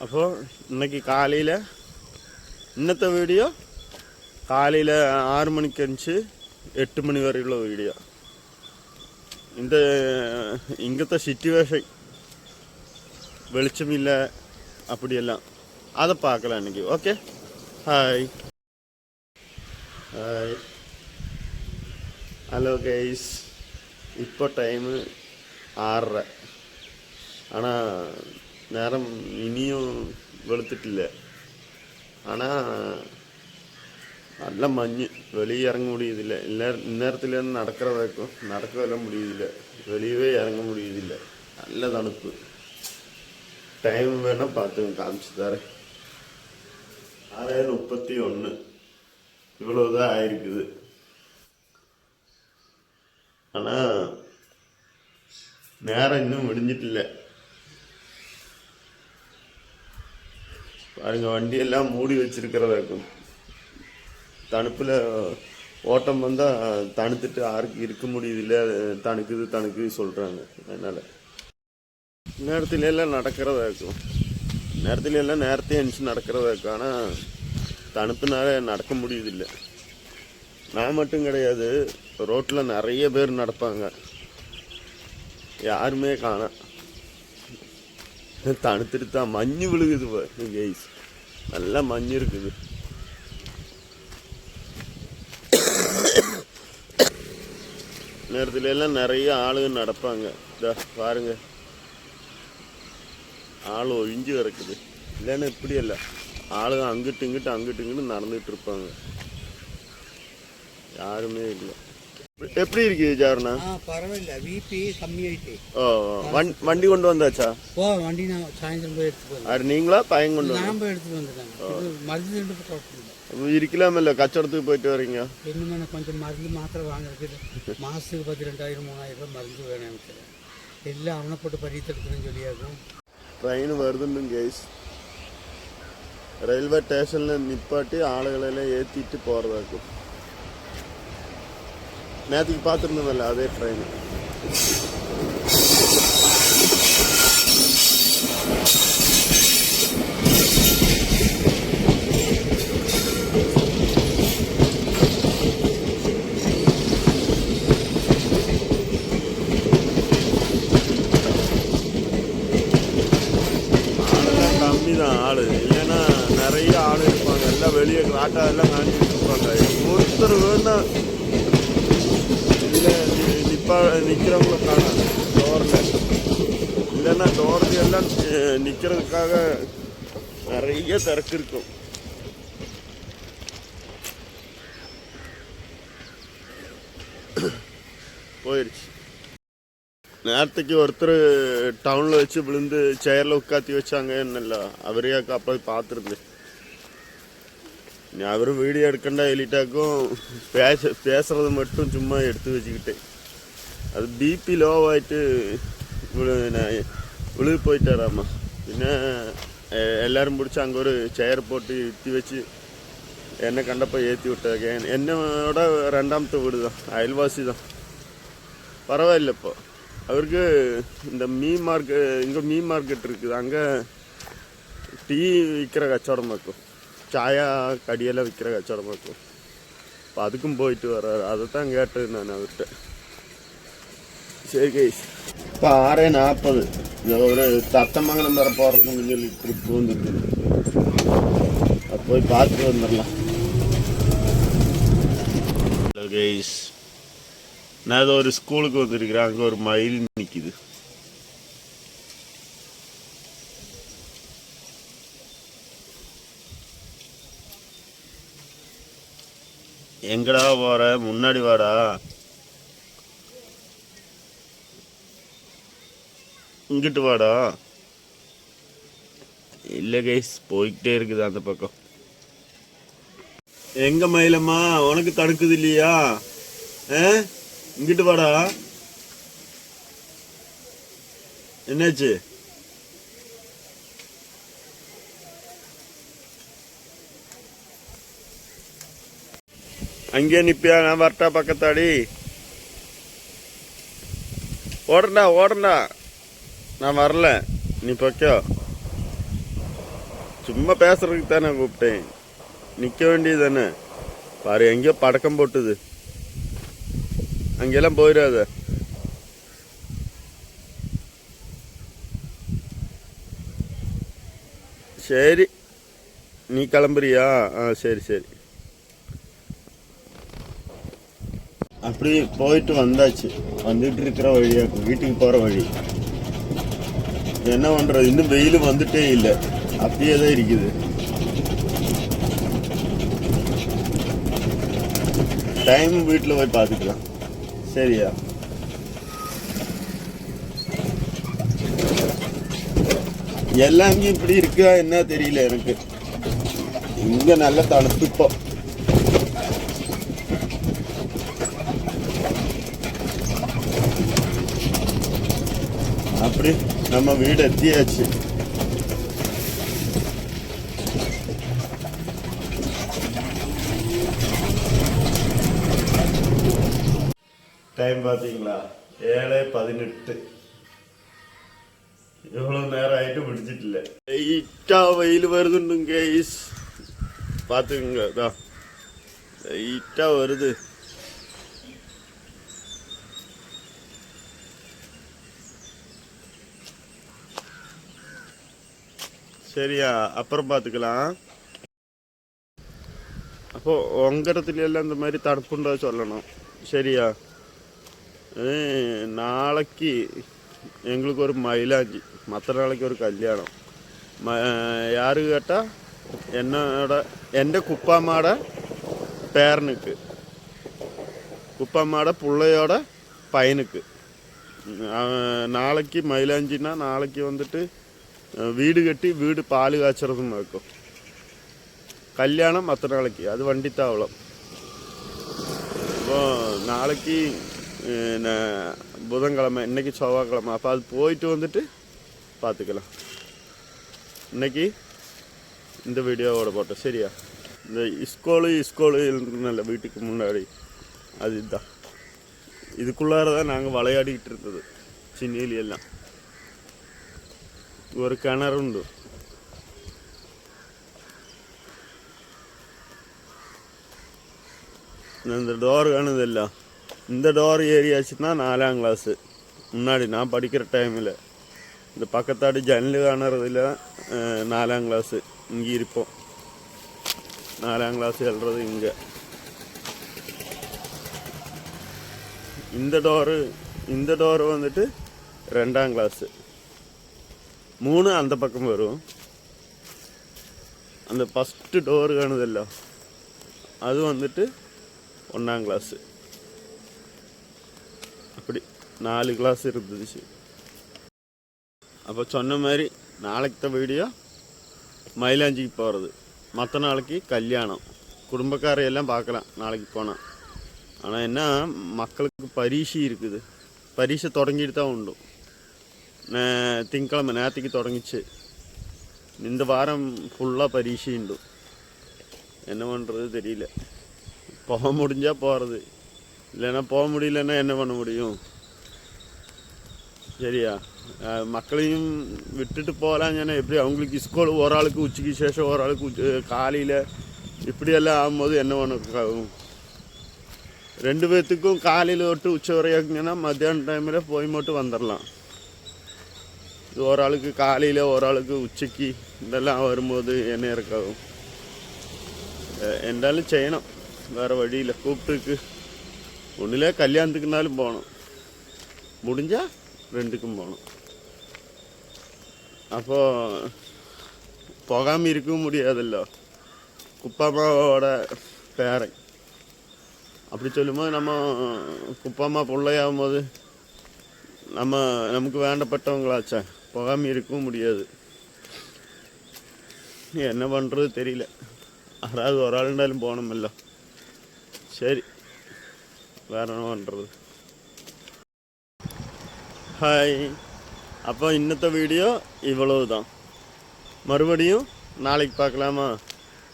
അപ്പോൾ இன்னைக்கு காலையில் ഇന്നത്തെ വീഡിയോ காலையில் 6 மணிக்கு அஞ்சு 8 மணி வரையுள்ள வீடியோ. இந்த இங்கത്തെ சிச்சுவேஷன் வெளிச்சம் இல்லை அப்படியெல்லாம் அதை பார்க்கலாம் இன்னைக்கு. Okay, hi hi hello guys. இப்போ டைமு 6:30. ஆனால் நேரம் இனியும் வெளுத்துட்டில்ல. ஆனால் நல்ல மഞ്ഞ്, வெளியே இறங்க முடியுதில்லை. இந்நேரத்துலேருந்து நடக்கவெல்லாம் முடியுதில்லை, வெளியவே இறங்க முடியுதில்லை. நல்ல தணுப்பு. டைம் வேணால் பார்த்துங்க, காமிச்சு தரேன். 6:31 இவ்வளோதான் ஆயிருக்குது. ஆனால் நேரம் இன்னும் முடிஞ்சிட்டில்லை. பாருங்க, வண்டியெல்லாம் மூடி வச்சிருக்கிறதாக்கும். தணுப்பில் ஓட்டம் வந்தால் தணுத்துட்டு யாருக்கு இருக்க முடியுதில்லை, தணுக்குது சொல்கிறாங்க. அதனால் நேரத்துல எல்லாம் நடக்கிறதாக்கும். நேரத்துல எல்லாம் நேரத்தையும் அனுப்பிச்சு நடக்கிறதாக்கும். ஆனால் தணுப்புனால நடக்க முடியுதில்லை. நான் மட்டும் கிடையாது, ரோட்டில் நிறைய பேர் நடப்பாங்க, யாருமே காணோம். தணுத்துட்டு தான் மഞ്ഞ് விழுகுது கைஸ். நல்லா மഞ്ഞ് இருக்குது. நேரத்துல எல்லாம் நிறைய ஆளுங்க நடப்பாங்க. இதா பாருங்க, ஆள் ஒழிஞ்சு கிடக்குது. இல்லைன்னா இப்படி இல்லை, ஆளுங்க அங்கிட்டு இங்கிட்டு நடந்துட்டு இருப்பாங்க, யாருமே இல்லை. எப்படி இருக்கு ஜாரணா? பரவாயில்ல, பிபி கம்மியாயிட்டு. வண்டி கொண்டு வந்தாச்சா? வண்டி நான் சாயந்தரம் போய் எடுத்துட்டு. அது நீங்களா பையன் கொண்டு நான் போய் எடுத்துட்டு வந்துட்டேன். மருந்து இருக்கலாமில்ல, கச்சடத்துக்கு போயிட்டு வரீங்க. இன்னும் கொஞ்சம் மருந்து மாத்திரை வாங்குறதுக்கு மாதத்துக்கு 12,000-3,000 ரூபாய் மருந்து வேணும் எனக்கு. எல்லாம் அவனை போட்டு பறித்தெடுக்கணும்னு சொல்லியாகும். ட்ரெயின் வருதுன்னு கைஸ். ரயில்வே ஸ்டேஷனில் நிப்பாட்டி ஆளுகளெல்லாம் ஏற்றிட்டு போகிறதாக்கும். நேற்றுக்கு பார்த்துருந்தோம்ல, அதே ட்ரெயின். கம்மி தான் ஆள், இல்லைன்னா நிறைய ஆள் இருப்பாங்க. எல்லாம் வெளியே ஆட்டோ எல்லாம் காணிச்சிட்டு இருப்பாங்க. ஒருத்தர் வேணா நிற்கிறவங்கள காணும் டோரில். இல்லைன்னா டோரில் எல்லாம் நிற்கிறதுக்காக நிறைய திறக்கு இருக்கும். போயிடுச்சு. நேரத்துக்கு ஒருத்தர் டவுனில் வச்சு விழுந்து சேரில் உட்காத்தி வச்சாங்கன்னு அவரையாக்கா அப்போ பார்த்துருந்தேன். அவரும் வீடியோ எடுக்கண்டா எலிட்டாக்கும் பேசுறது மட்டும் சும்மா எடுத்து வச்சுக்கிட்டேன். அது பிபி லோவாயிட்டு விழுது போயிட்டாராம்மா. பின்ன எல்லாரும் பிடிச்சி அங்கே ஒரு சேர் போட்டு இத்தி வச்சு என்னை கண்டப்போ ஏற்றி விட்டாங்க. என்னோட 2ஆமത്തെ வீடு தான், அயல்வாசி தான். பரவாயில்ல. இப்போ அவருக்கு இந்த இங்கே மீன் மார்க்கெட் இருக்குது, அங்கே டீ விற்கிற கச்சவடமாக இருக்கும், சாயா கடியெல்லாம் விற்கிற கச்சவடமாக இருக்கும். இப்போ அதுக்கும் போயிட்டு வர்றாரு. அதை தான் கேட்டது நான் அவர்கிட்ட. சரி கைஸ், இப்போ 6:40 ஒரு தத்தமங்கலம் வர போகிறதுன்னு சொல்லி ட்ரிப் வந்துருக்குது. அது போய் பார்த்துட்டு வந்துடலாம். ஹலோ கைஸ், நான் ஏதோ ஒரு ஸ்கூலுக்கு வந்துருக்கிறேன். அங்கே ஒரு மயில் நிற்கிது. எங்கடா போற? முன்னாடி வாடா. இங்கிட்டு வாடா. இல்லை கைஸ், போய்கிட்டே இருக்குது அந்த பக்கம். எங்க மயிலம்மா, உனக்கு தடுக்குது இல்லையா? இங்கிட்டு வாடா. என்னாச்சு? அங்கே நிப்பியா? நான் வரட்டா பக்கத்தாடி? ஓடண்டா நான் வரல, நீ பக்கோ. சும்மா பேசுறதுக்கு தானே கூப்பிட்டேன். நிற்க வேண்டியது தானே. பாரு எங்கேயோ படக்கம் போட்டுது, அங்கெல்லாம் போயிடாத. சரி நீ கிளம்புறியா? சரி சரி. அப்படி போயிட்டு வந்தாச்சு. வந்துட்டு இருக்கிற வழியா வீட்டுக்கு போகிற வழி. என்ன பண்ணுறது, இன்னும் வெயில் வந்துட்டே இல்லை, அப்படியே தான் இருக்குது. டைம் வீட்டில் போய் பார்த்துக்கலாம். சரியா? எல்லாம் இப்படி இருக்கா என்ன தெரியல எனக்கு. இங்கே நல்ல தணுப்பு இப்போ. அப்படி நம்ம வீடு எத்தியாச்சு. டைம் பார்த்தீங்களா? 7:18. எவ்வளோ நேரம் ஆகிட்டு பிடிச்சிட்டில்ல. லைட்டாக வெயில் வருதுண்டுங்க கைஸ், பார்த்துக்குங்க. அதான் லைட்டாக வருது. சரியா? அப்புறம் பார்த்துக்கலாம். அப்போ உங்க இடத்துல எல்லாம் இந்த மாதிரி தடுப்புண்டா சொல்லணும். சரியா? நாளைக்கு எங்களுக்கு ஒரு மயிலாஞ்சி, மற்ற நாளைக்கு ஒரு கல்யாணம். யாரு கேட்டால் എൻ്റെ കുപ്പാമ്മയുടെ പേരനുക്ക്, കുപ്പാമ്മയുടെ പിള്ളയോட பையனுக்கு. நாளைக்கு மயிலாஞ்சின்னா நாளைக்கு வந்துட்டு வீடு கட்டி வீடு பால் காய்ச்சறதும் இருக்கும். கல்யாணம் மற்ற நாளைக்கு, அது வண்டி தாவளம். இப்போ நாளைக்கு புதன்கிழமை, இன்னைக்கு செவ்வாய்க்கிழமை. அப்போ அது போயிட்டு வந்துட்டு பார்த்துக்கலாம். இன்னைக்கு இந்த வீடியோவோட போட்டோம். சரியா? இந்த ஸ்கூலு நல்ல வீட்டுக்கு முன்னாடி அது இதுதான். இதுக்குள்ளார தான் நாங்கள் விளையாடிக்கிட்டு இருந்தது சின்னிலி எல்லாம். ஒரு கிணறுண்டு. இந்த டோர் காணுதில்ல, இந்த டோர் ஏரியாச்சுன்னா 4ஆம் கிளாஸு. முன்னாடி நான் படிக்கிற டைமில் இந்த பக்கத்தாடி ஜன்னல் காணறதில் 4ஆம் கிளாஸு. இங்கே இருப்போம். 4ஆம் கிளாஸ் எழுறது இங்கே. இந்த டோரு வந்துட்டு 2ஆம் கிளாஸு. 3 அந்த பக்கம் வரும். அந்த ஃபஸ்ட்டு டோரு காணுதில்ல, அது வந்துட்டு 1ஆம் கிளாஸு. அப்படி 4 கிளாஸ் இருந்துச்சு. அப்போ சொன்ன மாதிரி நாளைக்கு வீடியோ மயிலாஞ்சிக்கு போகிறது, மற்ற நாளைக்கு கல்யாணம். குடும்பக்காரையெல்லாம் பார்க்கலாம் நாளைக்கு போனால். ஆனால் என்ன, மக்களுக்கு பரீட்சை இருக்குது. பரீட்சை தொடங்கிட்டு தான் உண்டு. திங்கக்கிழமை நேற்றுக்கு தொடங்கிச்சு. இந்த வாரம் ஃபுல்லாக பரீட்சை உண்டு. என்ன பண்ணுறது தெரியல. போக முடிஞ்சால் போகிறது, இல்லைன்னா போக முடியலன்னா என்ன பண்ண முடியும்? சரியா? மக்களையும் விட்டுட்டு போகலாம். ஏன்னா எப்படி அவங்களுக்கு ஸ்கூல் ஒரு ஆளுக்கு உச்சிக்கு சேஷம், ஒரு ஆளுக்கு காலையில், இப்படியெல்லாம் ஆகும்போது என்ன பண்ண ஆகும்? 2 பேர்த்துக்கும் காலையில் விட்டு உச்சி வரையாங்கன்னா மத்தியான டைமில் போய் மட்டும் வந்துடலாம். இது ஒரு ஆளுக்கு காலையில், ஒரு ஆளுக்கு உச்சிக்கு, இதெல்லாம் வரும்போது என்ன இருக்காகும்? എന്തായാലും ചെയ്യണം, வேறு வழியில். கூப்பிட்டுருக்கு ஒன்றில் கல்யாணத்துக்குனாலும் போகணும், முடிஞ்சால் 2க்கும் போகணும். அப்போது போகாமல் இருக்கவும் முடியாதല്ലോ. குப்பாம்மாவோட பேரன் அப்படி சொல்லும்போது நம்ம குப்பாம்மா பிள்ளையாகும் போது நமக்கு வேண்டப்பட்டவங்களாச்சா, போகாமல் இருக்கவும் முடியாது. என்ன பண்ணுறது தெரியல. யாராவது ஒரு ஆள் இருந்தாலும் போகணுமில்ல. சரி, வேறு என்ன பண்ணுறது? ஹாய். அப்போ இன்னத்த வீடியோ இவ்வளவு தான். மறுபடியும் நாளைக்கு பார்க்கலாமா?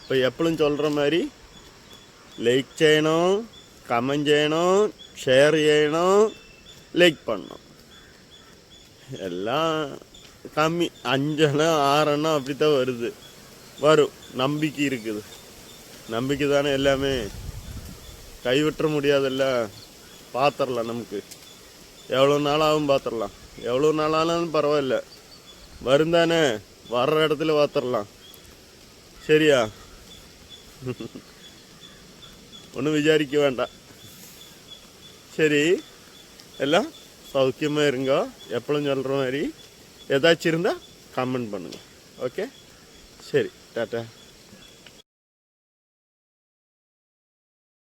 இப்போ எப்பளும் சொல்கிற மாதிரி லைக் செய்யணும், கமெண்ட் செய்யணும், ஷேர் செய்யணும், லைக் பண்ணணும். எல்லாம் கம்மி, 5 அண்ணா 6 அண்ணா அப்படி தான் வருது. வரும். நம்பிக்கை இருக்குது. நம்பிக்கை தானே எல்லாமே. கைவிட்டுற முடியாதுல்ல. பார்த்துடலாம். நமக்கு எவ்வளோ நாளாகவும் பார்த்துடலாம். எவ்வளோ நாளானாலும் பரவாயில்ல. வரும் தானே, வர்ற இடத்துல பார்த்துடலாம். சரியா? ஒன்றும் விசாரிக்க வேண்டாம். சரி, எல்லாம் சௌக்கியமாக இருங்க. எப்பளும் சொல்கிற மாதிரி ஏதாச்சும் இருந்தால் கமெண்ட் பண்ணுங்கள். ஓகே, சரி, டாட்டா.